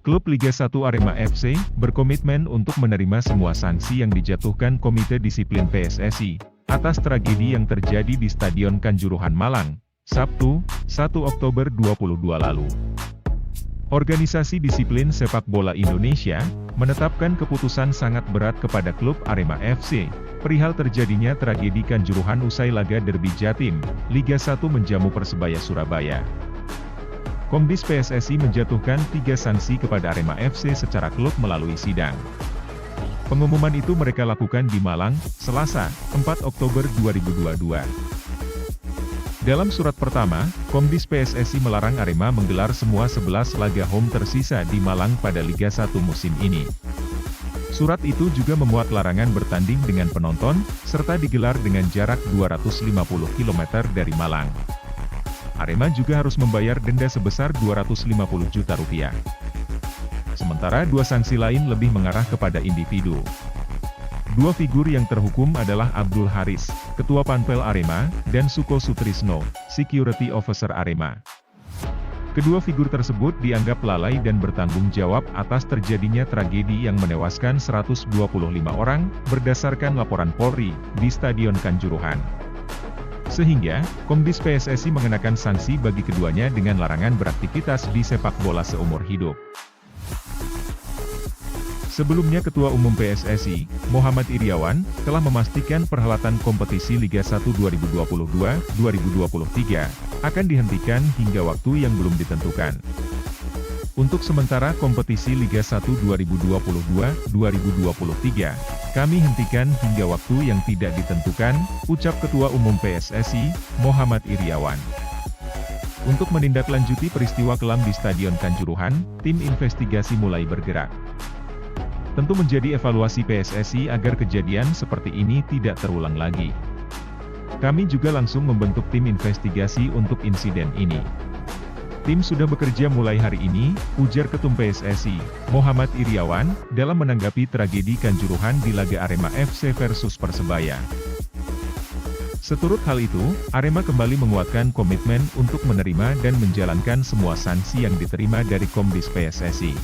Klub Liga 1 Arema FC, berkomitmen untuk menerima semua sanksi yang dijatuhkan Komite Disiplin PSSI, atas tragedi yang terjadi di Stadion Kanjuruhan Malang, Sabtu, 1 Oktober 2022 lalu. Organisasi Disiplin Sepak Bola Indonesia, menetapkan keputusan sangat berat kepada klub Arema FC, perihal terjadinya tragedi Kanjuruhan usai laga derby Jatim, Liga 1 menjamu Persebaya Surabaya. Komdis PSSI menjatuhkan 3 sanksi kepada Arema FC secara klub melalui sidang. Pengumuman itu mereka lakukan di Malang, Selasa, 4 Oktober 2022. Dalam surat pertama, Komdis PSSI melarang Arema menggelar semua 11 laga home tersisa di Malang pada Liga 1 musim ini. Surat itu juga memuat larangan bertanding dengan penonton, serta digelar dengan jarak 250 km dari Malang. Arema juga harus membayar denda sebesar 250 juta rupiah. Sementara 2 sanksi lain lebih mengarah kepada individu. 2 figur yang terhukum adalah Abdul Haris, Ketua Panpel Arema, dan Suko Sutrisno, Security Officer Arema. Kedua figur tersebut dianggap lalai dan bertanggung jawab atas terjadinya tragedi yang menewaskan 125 orang, berdasarkan laporan Polri, di Stadion Kanjuruhan. Sehingga, Komdis PSSI mengenakan sanksi bagi keduanya dengan larangan beraktivitas di sepak bola seumur hidup. Sebelumnya Ketua Umum PSSI, Muhammad Iryawan, telah memastikan perhelatan kompetisi Liga 1 2022-2023, akan dihentikan hingga waktu yang belum ditentukan. Untuk sementara kompetisi Liga 1 2022-2023, kami hentikan hingga waktu yang tidak ditentukan, ucap Ketua Umum PSSI, Muhammad Iryawan. Untuk menindaklanjuti peristiwa kelam di Stadion Kanjuruhan, tim investigasi mulai bergerak. Tentu menjadi evaluasi PSSI agar kejadian seperti ini tidak terulang lagi. Kami juga langsung membentuk tim investigasi untuk insiden ini. Tim sudah bekerja mulai hari ini, ujar Ketum PSSI, Muhammad Iryawan, dalam menanggapi tragedi Kanjuruhan di laga Arema FC versus Persebaya. Seturut hal itu, Arema kembali menguatkan komitmen untuk menerima dan menjalankan semua sanksi yang diterima dari Komdis PSSI.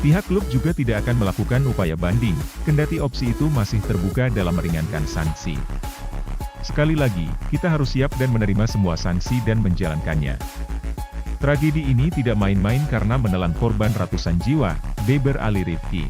Pihak klub juga tidak akan melakukan upaya banding, kendati opsi itu masih terbuka dalam meringankan sanksi. Sekali lagi, kita harus siap dan menerima semua sanksi dan menjalankannya. Tragedi ini tidak main-main karena menelan korban ratusan jiwa, beber Ali Rifki.